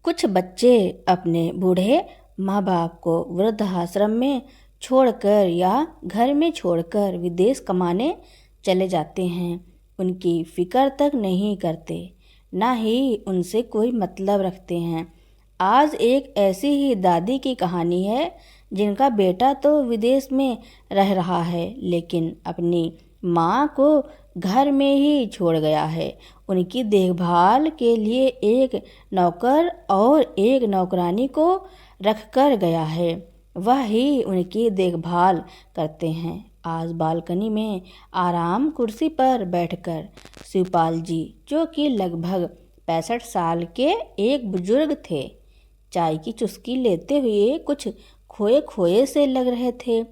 कुछ बच्चे अपने बूढ़े माँ बाप को वृद्धाश्रम में छोड़कर या घर में छोड़कर विदेश कमाने चले जाते हैं। उनकी फिक्र तक नहीं करते, ना ही उनसे कोई मतलब रखते हैं। आज एक ऐसी ही दादी की कहानी है जिनका बेटा तो विदेश में रह रहा है, लेकिन अपनी माँ को घर में ही छोड़ गया है। उनकी देखभाल के लिए एक नौकर और एक नौकरानी को रखकर गया है। वह ही उनकी देखभाल करते हैं। आज बालकनी में आराम कुर्सी पर बैठकर शिवपाल जी, जो कि लगभग 65 साल के एक बुजुर्ग थे, चाय की चुस्की लेते हुए कुछ खोए खोए से लग रहे थे।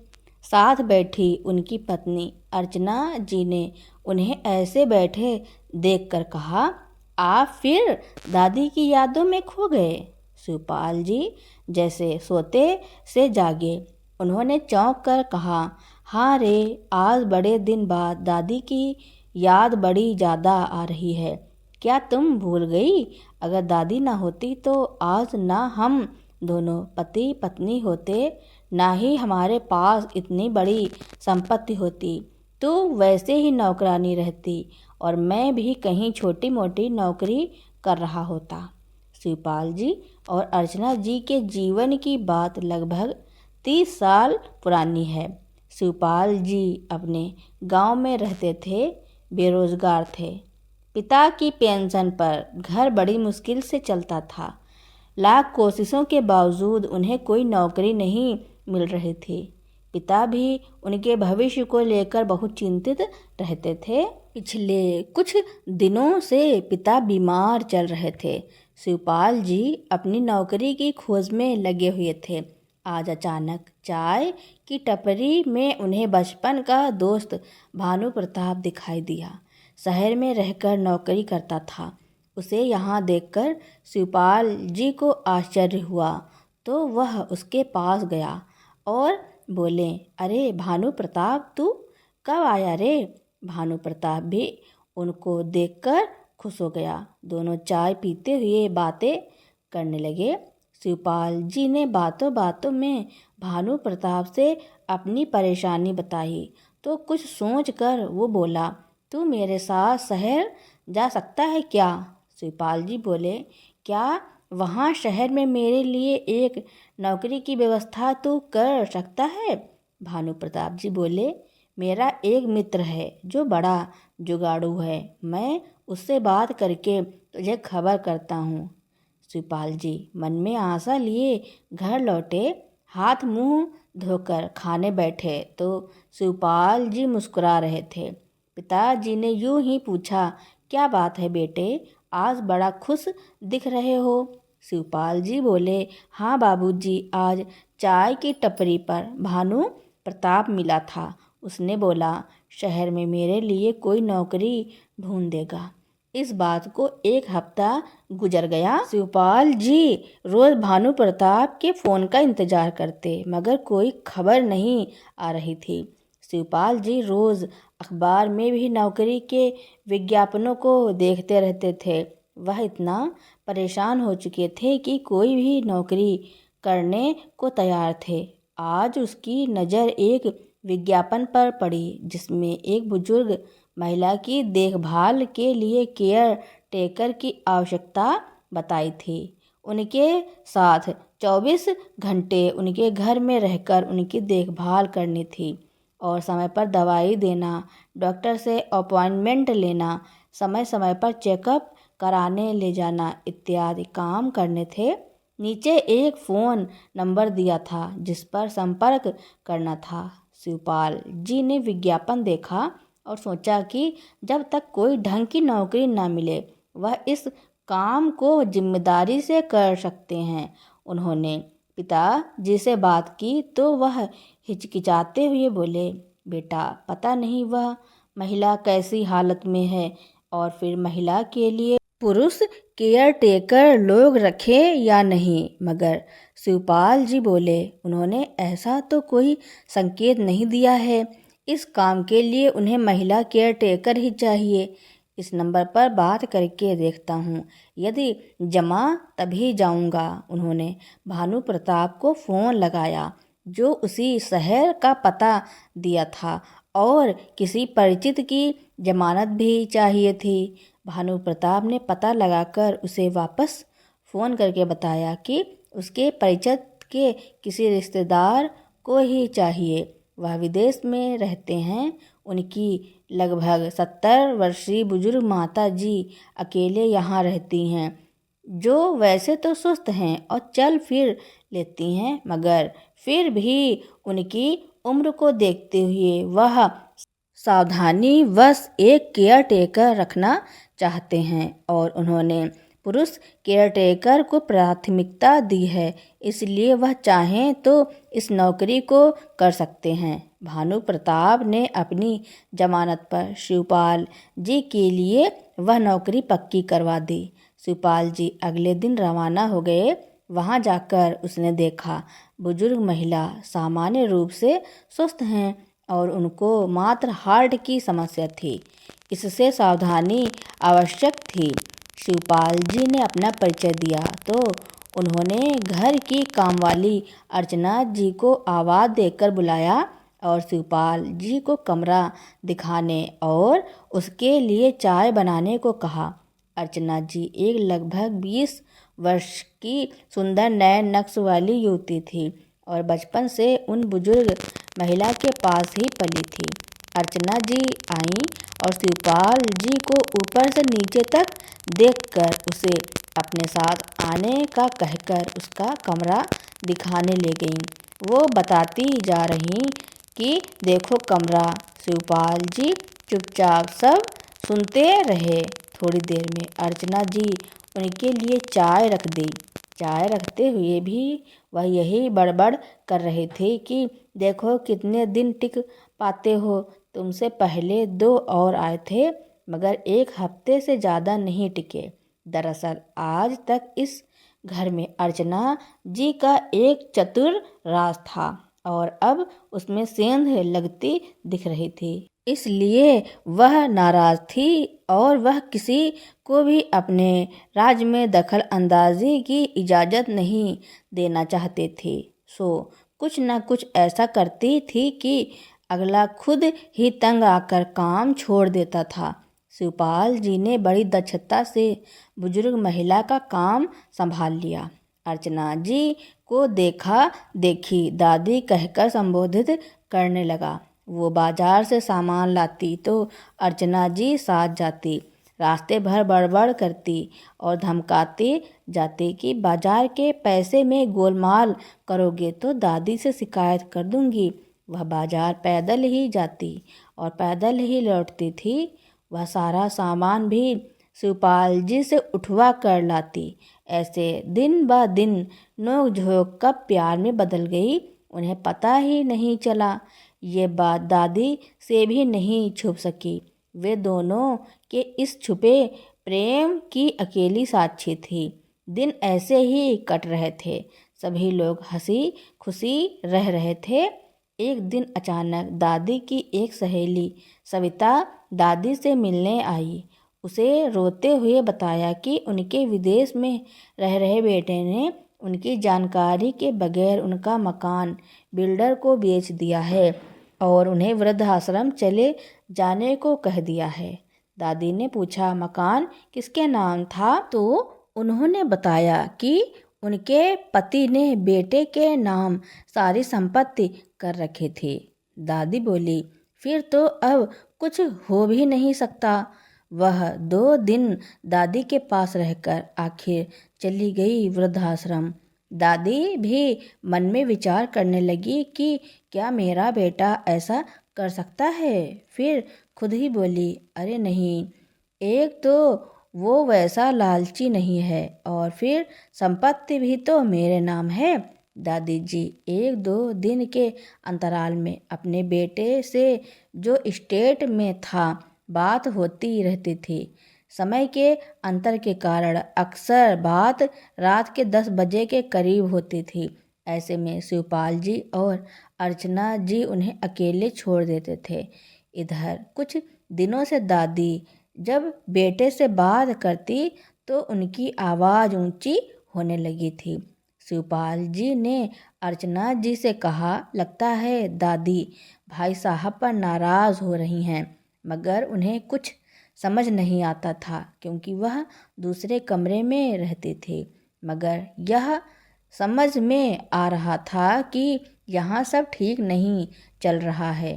साथ बैठी उनकी पत्नी अर्चना जी ने उन्हें ऐसे बैठे देखकर कहा, आप फिर दादी की यादों में खो गए। शिवपाल जी जैसे सोते से जागे। उन्होंने चौंक कर कहा, हाँ रे, आज बड़े दिन बाद दादी की याद बड़ी ज़्यादा आ रही है। क्या तुम भूल गई? अगर दादी ना होती तो आज ना हम दोनों पति पत्नी होते, ना ही हमारे पास इतनी बड़ी संपत्ति होती। तो वैसे ही नौकरानी रहती और मैं भी कहीं छोटी मोटी नौकरी कर रहा होता। शिवपाल जी और अर्चना जी के जीवन की बात लगभग 30 साल पुरानी है। शिवपाल जी अपने गांव में रहते थे, बेरोजगार थे। पिता की पेंशन पर घर बड़ी मुश्किल से चलता था। लाख कोशिशों के बावजूद उन्हें कोई नौकरी नहीं मिल रही थी। पिता भी उनके भविष्य को लेकर बहुत चिंतित रहते थे। पिछले कुछ दिनों से पिता बीमार चल रहे थे। शिवपाल जी अपनी नौकरी की खोज में लगे हुए थे। आज अचानक चाय की टपरी में उन्हें बचपन का दोस्त भानु प्रताप दिखाई दिया। शहर में रहकर नौकरी करता था। उसे यहाँ देखकर शिवपाल जी को आश्चर्य हुआ, तो वह उसके पास गया और बोले, अरे भानु प्रताप, तू कब आया रे? भानु प्रताप भी उनको देखकर खुश हो गया। दोनों चाय पीते हुए बातें करने लगे। शिवपाल जी ने बातों बातों में भानु प्रताप से अपनी परेशानी बताई, तो कुछ सोचकर वो बोला, तू मेरे साथ शहर जा सकता है क्या? शिवपाल जी बोले, क्या वहाँ शहर में मेरे लिए एक नौकरी की व्यवस्था तू कर सकता है? भानु प्रताप जी बोले, मेरा एक मित्र है जो बड़ा जुगाड़ू है, मैं उससे बात करके तुझे खबर करता हूँ। शिवपाल जी मन में आशा लिए घर लौटे। हाथ मुंह धोकर खाने बैठे तो शिवपाल जी मुस्कुरा रहे थे। पिताजी ने यूं ही पूछा, क्या बात है बेटे, आज बड़ा खुश दिख रहे हो? शिवपाल जी बोले, हाँ बाबूजी, आज चाय की टपरी पर भानु प्रताप मिला था। उसने बोला शहर में मेरे लिए कोई नौकरी ढूंढ देगा। इस बात को एक हफ्ता गुजर गया। शिवपाल जी रोज भानु प्रताप के फोन का इंतजार करते, मगर कोई खबर नहीं आ रही थी। शिवपाल जी रोज अखबार में भी नौकरी के विज्ञापनों को देखते रहते थे। वह इतना परेशान हो चुके थे कि कोई भी नौकरी करने को तैयार थे। आज उसकी नज़र एक विज्ञापन पर पड़ी जिसमें एक बुजुर्ग महिला की देखभाल के लिए केयर टेकर की आवश्यकता बताई थी। उनके साथ 24 घंटे उनके घर में रहकर उनकी देखभाल करनी थी और समय पर दवाई देना, डॉक्टर से अपॉइंटमेंट लेना, समय समय पर चेकअप कराने ले जाना इत्यादि काम करने थे। नीचे एक फ़ोन नंबर दिया था जिस पर संपर्क करना था। शिवपाल जी ने विज्ञापन देखा और सोचा कि जब तक कोई ढंग की नौकरी ना मिले वह इस काम को जिम्मेदारी से कर सकते हैं। उन्होंने पिताजी से बात की तो वह हिचकिचाते हुए बोले, बेटा, पता नहीं वह महिला कैसी हालत में है और फिर महिला के लिए पुरुष केयर टेकर लोग रखे या नहीं। मगर शिवपाल जी बोले, उन्होंने ऐसा तो कोई संकेत नहीं दिया है। इस काम के लिए उन्हें महिला केयर टेकर ही चाहिए। इस नंबर पर बात करके देखता हूँ, यदि जमा तभी जाऊँगा। उन्होंने भानु प्रताप को फ़ोन लगाया, जो उसी शहर का पता दिया था और किसी परिचित की जमानत भी चाहिए थी। भानु प्रताप ने पता लगाकर उसे वापस फ़ोन करके बताया कि उसके परिचित के किसी रिश्तेदार को ही चाहिए। वह विदेश में रहते हैं। उनकी लगभग 70 वर्षीय बुजुर्ग माता जी अकेले यहाँ रहती हैं, जो वैसे तो स्वस्थ हैं और चल फिर लेती हैं, मगर फिर भी उनकी उम्र को देखते हुए वह सावधानी वश एक केयर टेकर रखना चाहते हैं और उन्होंने पुरुष केयर टेकर को प्राथमिकता दी है, इसलिए वह चाहें तो इस नौकरी को कर सकते हैं। भानु प्रताप ने अपनी जमानत पर शिवपाल जी के लिए वह नौकरी पक्की करवा दी। शिवपाल जी अगले दिन रवाना हो गए। वहां जाकर उसने देखा बुजुर्ग महिला सामान्य रूप से स्वस्थ हैं और उनको मात्र हार्ट की समस्या थी, इससे सावधानी आवश्यक थी। शिवपाल जी ने अपना परिचय दिया तो उन्होंने घर की कामवाली अर्चना जी को आवाज़ देकर बुलाया और शिवपाल जी को कमरा दिखाने और उसके लिए चाय बनाने को कहा। अर्चना जी एक लगभग 20 वर्ष की सुंदर नए नक्श वाली युवती थी और बचपन से उन बुजुर्ग महिला के पास ही पली थी। अर्चना जी आईं और शिवपाल जी को ऊपर से नीचे तक देखकर उसे अपने साथ आने का कहकर उसका कमरा दिखाने ले गईं। वो बताती जा रही कि देखो कमरा। शिवपाल जी चुपचाप सब सुनते रहे। थोड़ी देर में अर्चना जी उनके लिए चाय रख दी। चाय रखते हुए भी वह यही बड़बड़ कर रहे थे कि देखो कितने दिन टिक पाते हो। तुमसे पहले 2 और आए थे, मगर 1 हफ्ते से ज़्यादा नहीं टिके। दरअसल आज तक इस घर में अर्चना जी का एक चतुर राज था और अब उसमें सेंध लगती दिख रही थी। इसलिए वह नाराज थी और वह किसी को भी अपने राज में दखल अंदाजी की इजाज़त नहीं देना चाहते थे। सो कुछ न कुछ ऐसा करती थी कि अगला खुद ही तंग आकर काम छोड़ देता था। शिवपाल जी ने बड़ी दक्षता से बुजुर्ग महिला का काम संभाल लिया। अर्चना जी को देखा देखी दादी कहकर संबोधित करने लगा। वो बाजार से सामान लाती तो अर्चना जी साथ जाती। रास्ते भर बड़बड़ करती और धमकाती जाती कि बाजार के पैसे में गोलमाल करोगे तो दादी से शिकायत कर दूंगी। वह बाजार पैदल ही जाती और पैदल ही लौटती थी। वह सारा सामान भी शिवपाल जी से उठवा कर लाती। ऐसे दिन ब दिन नोक झोंक कब प्यार में बदल गई, उन्हें पता ही नहीं चला। ये बात दादी से भी नहीं छुप सकी। वे दोनों के इस छुपे प्रेम की अकेली साक्षी थी। दिन ऐसे ही कट रहे थे। सभी लोग हंसी खुशी रह रहे थे। एक दिन अचानक दादी की एक सहेली सविता दादी से मिलने आई। उसे रोते हुए बताया कि उनके विदेश में रह रहे बेटे ने उनकी जानकारी के बगैर उनका मकान बिल्डर को बेच दिया है और उन्हें वृद्धाश्रम चले जाने को कह दिया है। दादी ने पूछा मकान किसके नाम था, तो उन्होंने बताया कि उनके पति ने बेटे के नाम सारी संपत्ति कर रखी थी। दादी बोली फिर तो अब कुछ हो भी नहीं सकता। वह 2 दिन दादी के पास रहकर आखिर चली गई वृद्धाश्रम। दादी भी मन में विचार करने लगी कि क्या मेरा बेटा ऐसा कर सकता है। फिर खुद ही बोली अरे नहीं, एक तो वो वैसा लालची नहीं है और फिर संपत्ति भी तो मेरे नाम है। दादी जी 1-2 दिन के अंतराल में अपने बेटे से जो स्टेट में था बात होती रहती थी। समय के अंतर के कारण अक्सर बात रात के 10 बजे के करीब होती थी। ऐसे में शिवपाल जी और अर्चना जी उन्हें अकेले छोड़ देते थे। इधर कुछ दिनों से दादी जब बेटे से बात करती तो उनकी आवाज़ ऊंची होने लगी थी। शिवपाल जी ने अर्चना जी से कहा, लगता है दादी भाई साहब पर नाराज़ हो रही हैं, मगर उन्हें कुछ समझ नहीं आता था क्योंकि वह दूसरे कमरे में रहते थे। मगर यह समझ में आ रहा था कि यहाँ सब ठीक नहीं चल रहा है।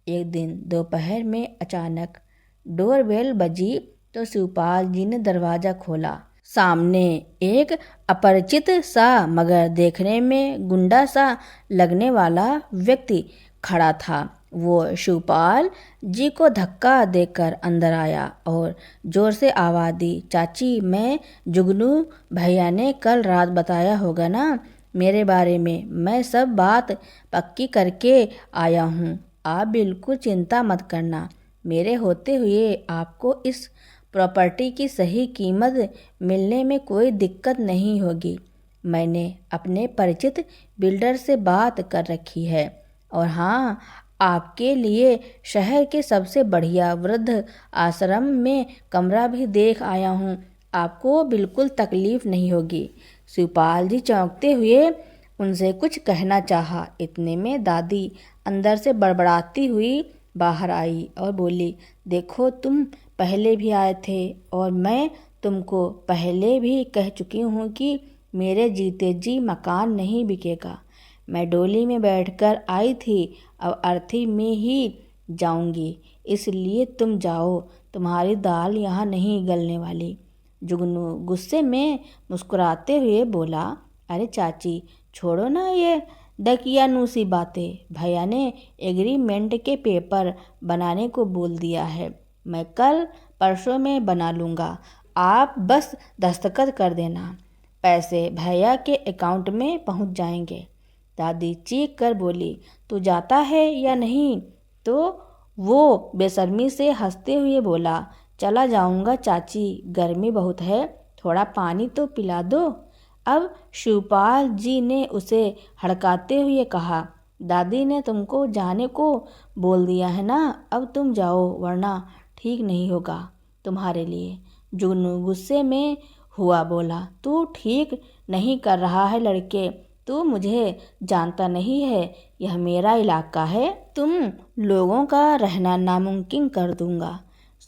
एक दिन दोपहर में अचानक डोरबेल बजी तो शिवपाल जी ने दरवाज़ा खोला। सामने एक अपरिचित सा मगर देखने में गुंडा सा लगने वाला व्यक्ति खड़ा था। वो शिवपाल जी को धक्का देकर अंदर आया और जोर से आवाज़ दी, चाची मैं जुगनू भैया ने कल रात बताया होगा ना मेरे बारे में, मैं सब बात पक्की करके आया हूँ। आप बिल्कुल चिंता मत करना, मेरे होते हुए आपको इस प्रॉपर्टी की सही कीमत मिलने में कोई दिक्कत नहीं होगी। मैंने अपने परिचित बिल्डर से बात कर रखी है और हाँ, आपके लिए शहर के सबसे बढ़िया वृद्ध आश्रम में कमरा भी देख आया हूँ। आपको बिल्कुल तकलीफ नहीं होगी। शिवपाल जी चौंकते हुए उनसे कुछ कहना चाहा, इतने में दादी अंदर से बड़बड़ाती हुई बाहर आई और बोली, देखो तुम पहले भी आए थे और मैं तुमको पहले भी कह चुकी हूँ कि मेरे जीते जी मकान नहीं बिकेगा। मैं डोली में बैठकर आई थी, अब अर्थी में ही जाऊंगी, इसलिए तुम जाओ, तुम्हारी दाल यहाँ नहीं गलने वाली। जुगनू गुस्से में मुस्कुराते हुए बोला, अरे चाची छोड़ो ना ये दकियानूसी बातें, भैया ने एग्रीमेंट के पेपर बनाने को बोल दिया है, मैं कल परसों में बना लूँगा, आप बस दस्तखत कर देना, पैसे भैया के अकाउंट में पहुँच जाएंगे। दादी चीख कर बोली, तू जाता है या नहीं? तो वो बेशर्मी से हंसते हुए बोला, चला जाऊंगा चाची, गर्मी बहुत है, थोड़ा पानी तो पिला दो। अब शिवपाल जी ने उसे हड़काते हुए कहा, दादी ने तुमको जाने को बोल दिया है ना, अब तुम जाओ वरना ठीक नहीं होगा तुम्हारे लिए। जुगनू गुस्से में हुआ बोला, तू ठीक नहीं कर रहा है लड़के, तू मुझे जानता नहीं है, यह मेरा इलाका है, तुम लोगों का रहना नामुमकिन कर दूंगा।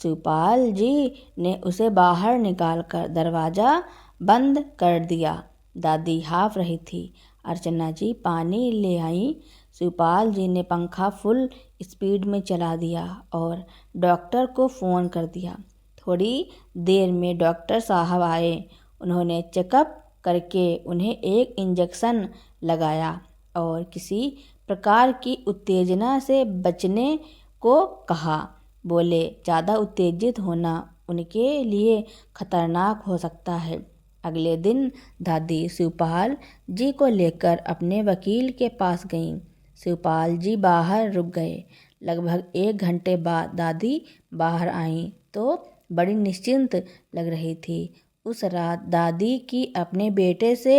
शिवपाल जी ने उसे बाहर निकालकर दरवाज़ा बंद कर दिया। दादी हाँफ रही थी। अर्चना जी पानी ले आई। शिवपाल जी ने पंखा फुल स्पीड में चला दिया और डॉक्टर को फ़ोन कर दिया। थोड़ी देर में डॉक्टर साहब आए। उन्होंने चेकअप करके उन्हें एक इंजेक्शन लगाया और किसी प्रकार की उत्तेजना से बचने को कहा। बोले, ज़्यादा उत्तेजित होना उनके लिए खतरनाक हो सकता है। अगले दिन दादी शिवपाल जी को लेकर अपने वकील के पास गईं। शिवपाल जी बाहर रुक गए। लगभग 1 घंटे बाद दादी बाहर आईं तो बड़ी निश्चिंत लग रही थी। उस रात दादी की अपने बेटे से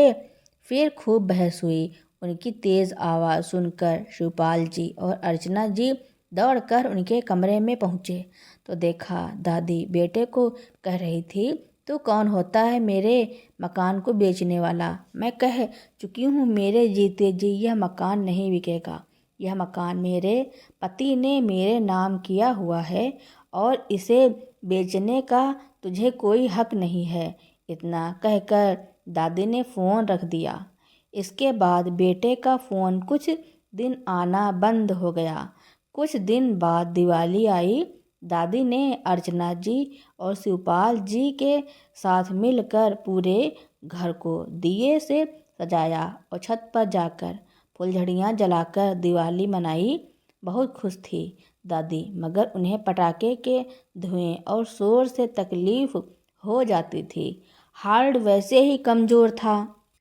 फिर खूब बहस हुई। उनकी तेज़ आवाज़ सुनकर शिवपाल जी और अर्चना जी दौड़कर उनके कमरे में पहुँचे तो देखा दादी बेटे को कह रही थी, तू कौन होता है मेरे मकान को बेचने वाला? मैं कह चुकी हूँ मेरे जीते जी यह मकान नहीं बिकेगा। यह मकान मेरे पति ने मेरे नाम किया हुआ है और इसे बेचने का तुझे कोई हक नहीं है। इतना कहकर दादी ने फ़ोन रख दिया। इसके बाद बेटे का फ़ोन कुछ दिन आना बंद हो गया। कुछ दिन बाद दिवाली आई। दादी ने अर्चना जी और शिवपाल जी के साथ मिलकर पूरे घर को दिए से सजाया और छत पर जाकर फुलझड़ियाँ जलाकर दिवाली मनाई। बहुत खुश थी दादी, मगर उन्हें पटाखे के धुएं और शोर से तकलीफ हो जाती थी। हार्ट वैसे ही कमज़ोर था।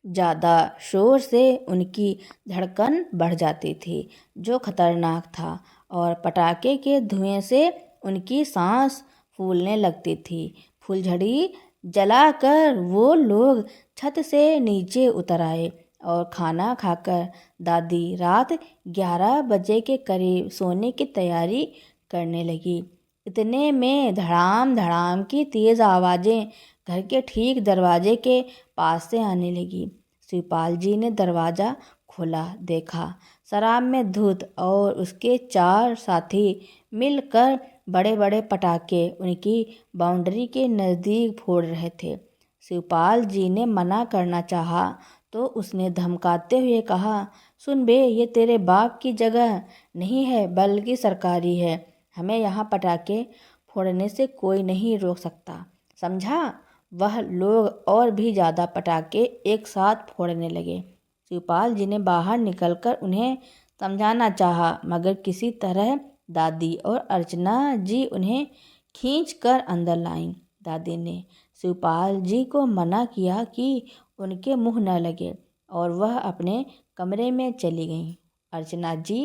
ज़्यादा शोर से उनकी धड़कन बढ़ जाती थी, जो खतरनाक था, और पटाखे के धुएं से उनकी सांस फूलने लगती थी। फुलझड़ी जलाकर वो लोग छत से नीचे उतर आए और खाना खाकर दादी रात 11 बजे के करीब सोने की तैयारी करने लगी। इतने में धड़ाम धड़ाम की तेज आवाज़ें घर के ठीक दरवाजे के पास से आने लगी। शिवपाल जी ने दरवाज़ा खोला, देखा शराब में धुत और उसके 4 साथी मिलकर बड़े बड़े पटाखे उनकी बाउंड्री के नज़दीक फोड़ रहे थे। शिवपाल जी ने मना करना चाहा तो उसने धमकाते हुए कहा, सुन बे, ये तेरे बाप की जगह नहीं है बल्कि सरकारी है। हमें यहाँ पटाखे फोड़ने से कोई नहीं रोक सकता, समझा। वह लोग और भी ज़्यादा पटाखे एक साथ फोड़ने लगे। शिवपाल जी ने बाहर निकलकर उन्हें समझाना चाहा, मगर किसी तरह दादी और अर्चना जी उन्हें खींचकर अंदर लाईं। दादी ने शिवपाल जी को मना किया कि उनके मुंह न लगे और वह अपने कमरे में चली गईं। अर्चना जी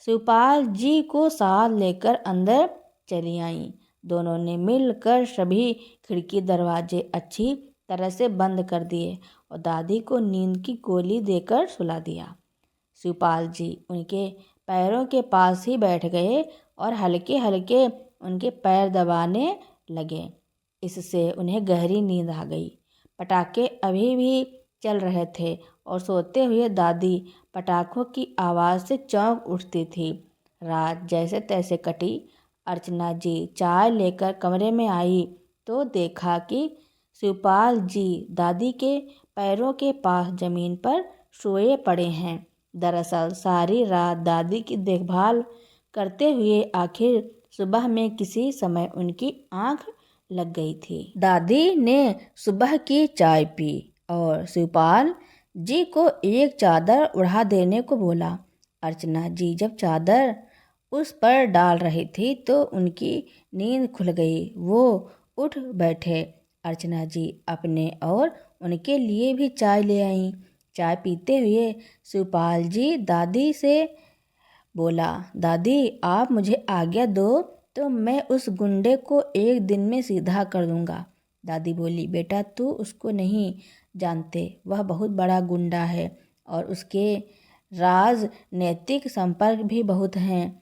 शिवपाल जी को साथ लेकर अंदर चली आईं। दोनों ने मिलकर सभी खिड़की दरवाजे अच्छी तरह से बंद कर दिए और दादी को नींद की गोली देकर सुला दिया। शिवपाल जी उनके पैरों के पास ही बैठ गए और हल्के हल्के उनके पैर दबाने लगे। इससे उन्हें गहरी नींद आ गई। पटाखे अभी भी चल रहे थे और सोते हुए दादी पटाखों की आवाज़ से चौंक उठती थी। रात जैसे तैसे कटी। अर्चना जी चाय लेकर कमरे में आई तो देखा कि शिवपाल जी दादी के पैरों के पास ज़मीन पर सोए पड़े हैं। दरअसल सारी रात दादी की देखभाल करते हुए आखिर सुबह में किसी समय उनकी आंख लग गई थी। दादी ने सुबह की चाय पी और शिवपाल जी को एक चादर उड़ा देने को बोला। अर्चना जी जब चादर उस पर डाल रही थी तो उनकी नींद खुल गई। वो उठ बैठे। अर्चना जी अपने और उनके लिए भी चाय ले आईं। चाय पीते हुए शिवपाल जी दादी से बोला, दादी आप मुझे आज्ञा दो तो मैं उस गुंडे को एक दिन में सीधा कर दूंगा। दादी बोली, बेटा तू उसको नहीं जानते, वह बहुत बड़ा गुंडा है और उसके राजनीतिक संपर्क भी बहुत हैं।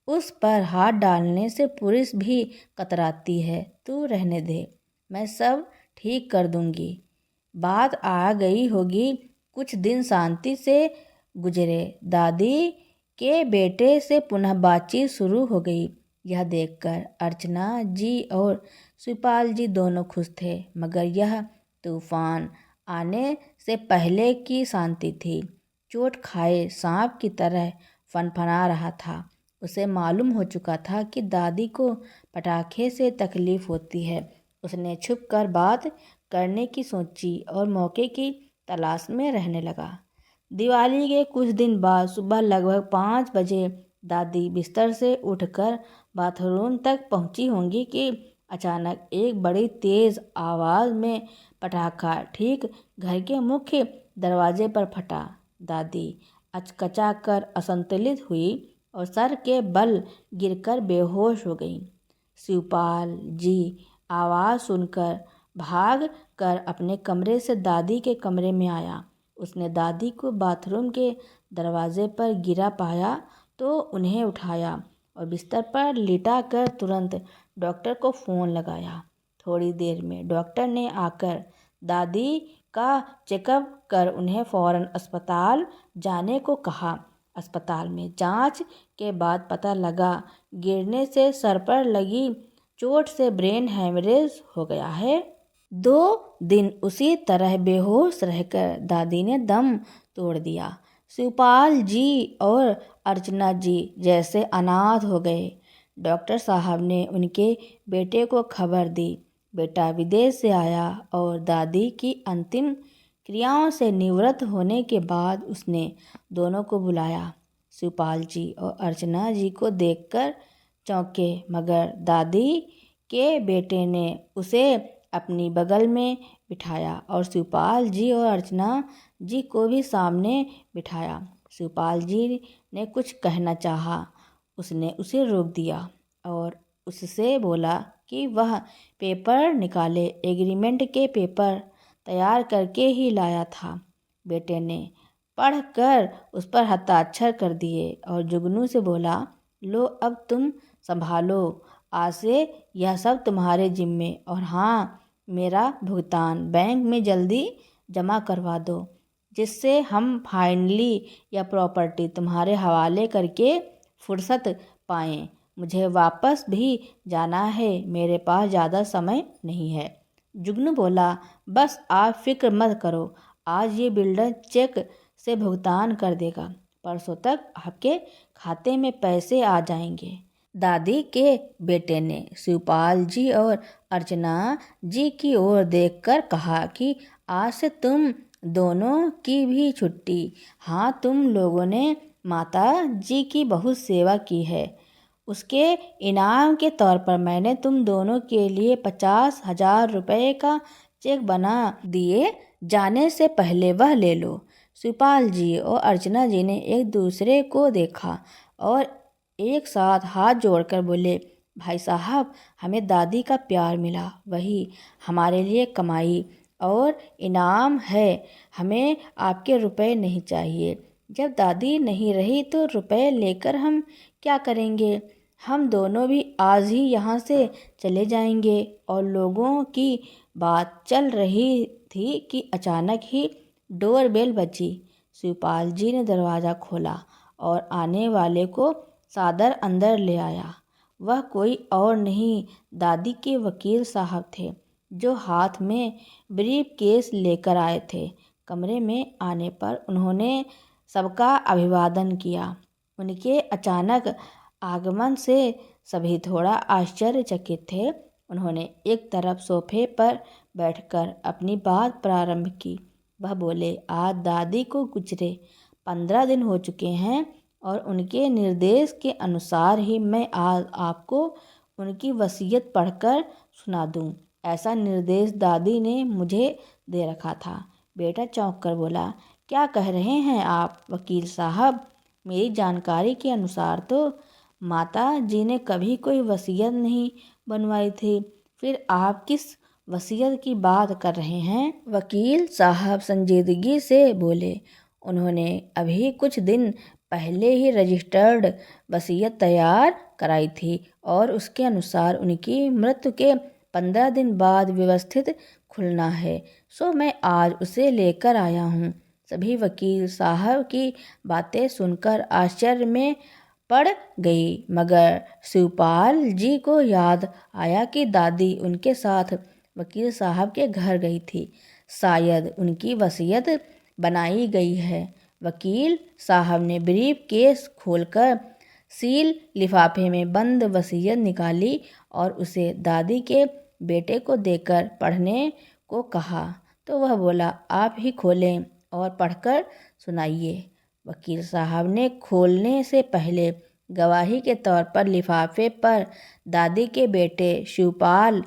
उस पर हाथ डालने से पुलिस भी कतराती है। तू रहने दे, मैं सब ठीक कर दूंगी। बात आ गई होगी। कुछ दिन शांति से गुजरे। दादी के बेटे से पुनः बातचीत शुरू हो गई। यह देखकर अर्चना जी और शिवपाल जी दोनों खुश थे, मगर यह तूफान आने से पहले की शांति थी। चोट खाए सांप की तरह फनफना रहा था। उसे मालूम हो चुका था कि दादी को पटाखे से तकलीफ होती है। उसने छुपकर बात करने की सोची और मौके की तलाश में रहने लगा। दिवाली के कुछ दिन बाद सुबह लगभग 5 बजे दादी बिस्तर से उठकर बाथरूम तक पहुंची होंगी कि अचानक एक बड़ी तेज आवाज़ में पटाखा ठीक घर के मुख्य दरवाजे पर फटा। दादी अचकचा कर असंतुलित हुई और सर के बल गिरकर बेहोश हो गई। शिवपाल जी आवाज़ सुनकर भाग कर अपने कमरे से दादी के कमरे में आया। उसने दादी को बाथरूम के दरवाजे पर गिरा पाया तो उन्हें उठाया और बिस्तर पर लिटा कर तुरंत डॉक्टर को फ़ोन लगाया। थोड़ी देर में डॉक्टर ने आकर दादी का चेकअप कर उन्हें फ़ौरन अस्पताल जाने को कहा। अस्पताल में जांच के बाद पता लगा गिरने से सर पर लगी चोट से ब्रेन हेमरेज हो गया है। 2 दिन उसी तरह बेहोश रहकर दादी ने दम तोड़ दिया। शिवपाल जी और अर्चना जी जैसे अनाथ हो गए। डॉक्टर साहब ने उनके बेटे को खबर दी। बेटा विदेश से आया और दादी की अंतिम क्रियाओं से निवृत्त होने के बाद उसने दोनों को बुलाया। शिवपाल जी और अर्चना जी को देखकर चौंके, मगर दादी के बेटे ने उसे अपनी बगल में बिठाया और शिवपाल जी और अर्चना जी को भी सामने बिठाया। शिवपाल जी ने कुछ कहना चाहा। उसने उसे रोक दिया और उससे बोला कि वह पेपर निकाले। एग्रीमेंट के पेपर तैयार करके ही लाया था। बेटे ने पढ़कर उस पर हस्ताक्षर कर दिए और जुगनू से बोला, लो अब तुम संभालो, आज से यह सब तुम्हारे जिम्मे, और हाँ, मेरा भुगतान बैंक में जल्दी जमा करवा दो, जिससे हम फाइनली यह प्रॉपर्टी तुम्हारे हवाले करके फुर्सत पाएं। मुझे वापस भी जाना है, मेरे पास ज़्यादा समय नहीं है। जुगनू बोला, बस आप फिक्र मत करो, आज ये बिल्डर चेक से भुगतान कर देगा, परसों तक आपके खाते में पैसे आ जाएंगे। दादी के बेटे ने शिवपाल जी और अर्चना जी की ओर देखकर कहा कि आज से तुम दोनों की भी छुट्टी। हाँ, तुम लोगों ने माता जी की बहुत सेवा की है, उसके इनाम के तौर पर मैंने तुम दोनों के लिए 50,000 रुपये का चेक बना दिए, जाने से पहले वह ले लो। शिवपाल जी और अर्चना जी ने एक दूसरे को देखा और एक साथ हाथ जोड़कर बोले, भाई साहब, हमें दादी का प्यार मिला, वही हमारे लिए कमाई और इनाम है। हमें आपके रुपए नहीं चाहिए। जब दादी नहीं रही तो रुपए लेकर हम क्या करेंगे? हम दोनों भी आज ही यहाँ से चले जाएंगे। और लोगों की बात चल रही थी कि अचानक ही डोरबेल बजी। शिवपाल जी ने दरवाज़ा खोला और आने वाले को सादर अंदर ले आया। वह कोई और नहीं, दादी के वकील साहब थे, जो हाथ में ब्रीफ केस लेकर आए थे। कमरे में आने पर उन्होंने सबका अभिवादन किया। उनके अचानक आगमन से सभी थोड़ा आश्चर्यचकित थे। उन्होंने एक तरफ सोफे पर बैठकर अपनी बात प्रारंभ की। वह बोले, आज दादी को गुजरे 15 दिन हो चुके हैं और उनके निर्देश के अनुसार ही मैं आज आपको उनकी वसीयत पढ़कर सुना दूं। ऐसा निर्देश दादी ने मुझे दे रखा था। बेटा चौंक कर बोला, क्या कह रहे हैं आप वकील साहब? मेरी जानकारी के अनुसार तो माता जी ने कभी कोई वसीयत नहीं बनवाई थी, फिर आप किस वसीयत की बात कर रहे हैं? वकील साहब संजीदगी से बोले, उन्होंने अभी कुछ दिन पहले ही रजिस्टर्ड वसीयत तैयार कराई थी और उसके अनुसार उनकी मृत्यु के 15 दिन बाद व्यवस्थित खुलना है, सो मैं आज उसे लेकर आया हूँ। सभी वकील साहब की बातें सुनकर आश्चर्य में पड़ गई, मगर शिवपाल जी को याद आया कि दादी उनके साथ वकील साहब के घर गई थी। शायद उनकी वसीयत बनाई गई है। वकील साहब ने ब्रीफ केस खोलकर सील लिफाफे में बंद वसीयत निकाली और उसे दादी के बेटे को देकर पढ़ने को कहा, तो वह बोला, आप ही खोलें और पढ़कर सुनाइए। वकील साहब ने खोलने से पहले गवाही के तौर पर लिफाफे पर दादी के बेटे शिवपाल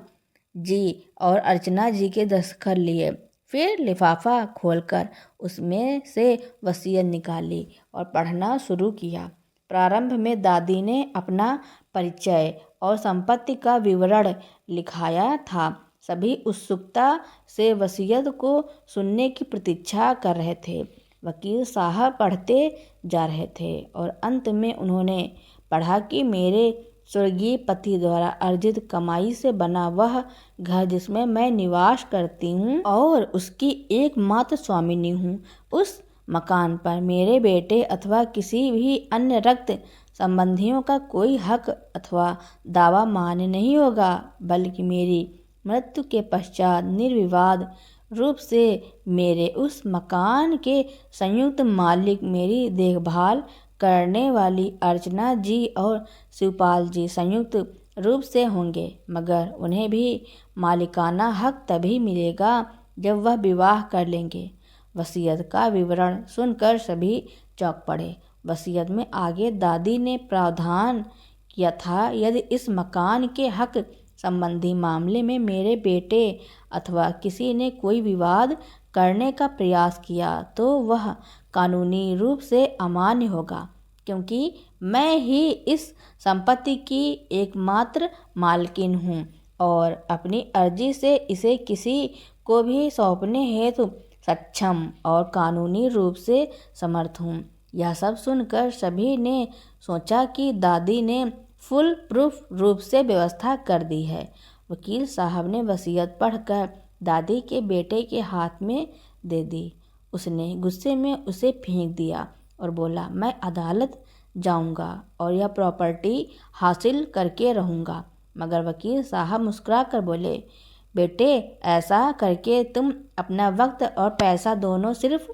जी और अर्चना जी के दस्तखत लिए। फिर लिफाफा खोलकर उसमें से वसीयत निकाली और पढ़ना शुरू किया। प्रारंभ में दादी ने अपना परिचय और संपत्ति का विवरण लिखाया था। सभी उत्सुकता से वसीयत को सुनने की प्रतीक्षा कर रहे थे। वकील साहब पढ़ते जा रहे थे और अंत में उन्होंने पढ़ा कि मेरे स्वर्गीय पति द्वारा अर्जित कमाई से बना वह घर जिसमें मैं निवास करती हूँ और उसकी एकमात्र स्वामिनी हूँ, उस मकान पर मेरे बेटे अथवा किसी भी अन्य रक्त संबंधियों का कोई हक अथवा दावा मान्य नहीं होगा, बल्कि मेरी मृत्यु के पश्चात निर्विवाद रूप से मेरे उस मकान के संयुक्त मालिक मेरी देखभाल करने वाली अर्चना जी और शिवपाल जी संयुक्त रूप से होंगे, मगर उन्हें भी मालिकाना हक तभी मिलेगा जब वह विवाह कर लेंगे। वसीयत का विवरण सुनकर सभी चौंक पड़े। वसीयत में आगे दादी ने प्रावधान किया था, यदि इस मकान के हक संबंधी मामले में मेरे बेटे अथवा किसी ने कोई विवाद करने का प्रयास किया तो वह कानूनी रूप से अमान्य होगा, क्योंकि मैं ही इस संपत्ति की एकमात्र मालकिन हूँ और अपनी अर्जी से इसे किसी को भी सौंपने हेतु सक्षम और कानूनी रूप से समर्थ हूँ। यह सब सुनकर सभी ने सोचा कि दादी ने फुल प्रूफ रूप से व्यवस्था कर दी है। वकील साहब ने वसीयत पढ़कर दादी के बेटे के हाथ में दे दी। उसने गुस्से में उसे फेंक दिया और बोला, मैं अदालत जाऊंगा और यह प्रॉपर्टी हासिल करके रहूंगा। मगर वकील साहब मुस्कुरा कर बोले, बेटे, ऐसा करके तुम अपना वक्त और पैसा दोनों सिर्फ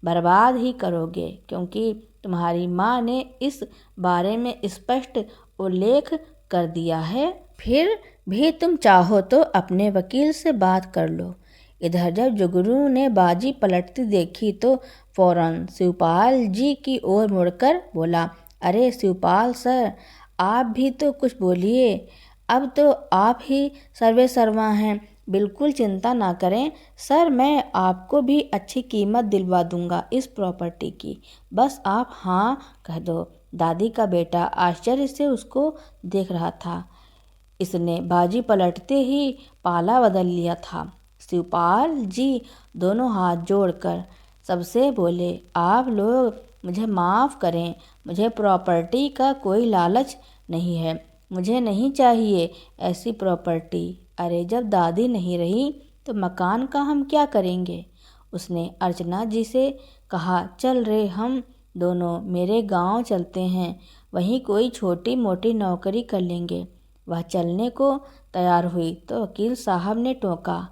बर्बाद ही करोगे, क्योंकि तुम्हारी माँ ने इस बारे में स्पष्ट उल्लेख कर दिया है। फिर भी तुम चाहो तो अपने वकील से बात कर लो। इधर जब जुगनू ने बाजी पलटती देखी तो फौरन शिवपाल जी की ओर मुड़कर बोला, अरे शिवपाल सर, आप भी तो कुछ बोलिए। अब तो आप ही सर्वे सर्वा हैं। बिल्कुल चिंता ना करें सर, मैं आपको भी अच्छी कीमत दिलवा दूंगा इस प्रॉपर्टी की। बस आप हाँ कह दो। दादी का बेटा आश्चर्य से उसको देख रहा था। इसने बाजी पलटते ही पाला बदल लिया था। शिवपाल जी दोनों हाथ जोड़कर सबसे बोले, आप लोग मुझे माफ़ करें, मुझे प्रॉपर्टी का कोई लालच नहीं है, मुझे नहीं चाहिए ऐसी प्रॉपर्टी। अरे जब दादी नहीं रही तो मकान का हम क्या करेंगे। उसने अर्चना जी से कहा, चल रे, हम दोनों मेरे गांव चलते हैं, वहीं कोई छोटी मोटी नौकरी कर लेंगे। वह चलने को तैयार हुई तो वकील साहब ने टोका,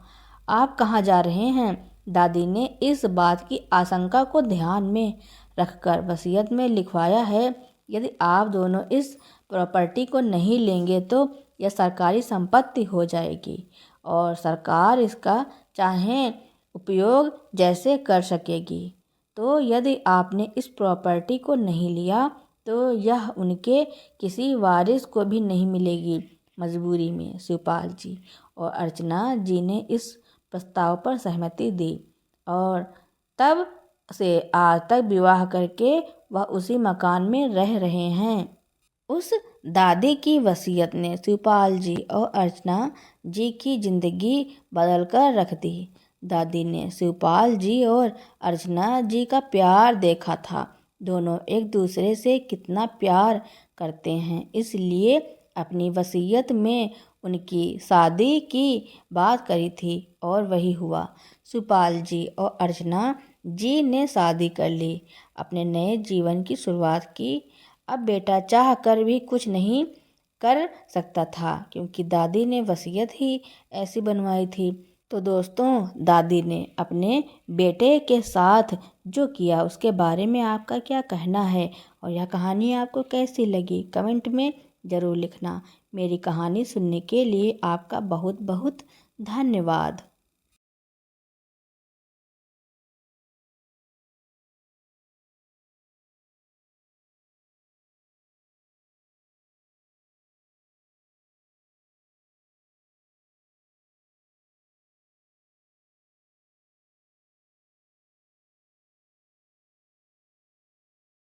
आप कहाँ जा रहे हैं। दादी ने इस बात की आशंका को ध्यान में रखकर वसीयत में लिखवाया है, यदि आप दोनों इस प्रॉपर्टी को नहीं लेंगे तो यह सरकारी संपत्ति हो जाएगी और सरकार इसका चाहे उपयोग जैसे कर सकेगी। तो यदि आपने इस प्रॉपर्टी को नहीं लिया तो यह उनके किसी वारिस को भी नहीं मिलेगी। मजबूरी में शिवपाल जी और अर्चना जी ने इस प्रस्ताव पर सहमति दी और तब से आज तक विवाह करके वह उसी मकान में रह रहे हैं। उस दादी की वसीयत ने शिवपाल जी और अर्चना जी की जिंदगी बदल कर रख दी। दादी ने शिवपाल जी और अर्चना जी का प्यार देखा था। दोनों एक दूसरे से कितना प्यार करते हैं, इसलिए अपनी वसीयत में उनकी शादी की बात करी थी और वही हुआ। शिवपाल जी और अर्चना जी ने शादी कर ली, अपने नए जीवन की शुरुआत की। अब बेटा चाह कर भी कुछ नहीं कर सकता था, क्योंकि दादी ने वसीयत ही ऐसी बनवाई थी। तो दोस्तों, दादी ने अपने बेटे के साथ जो किया उसके बारे में आपका क्या कहना है और यह कहानी आपको कैसी लगी, कमेंट में ज़रूर लिखना। मेरी कहानी सुनने के लिए आपका बहुत बहुत धन्यवाद।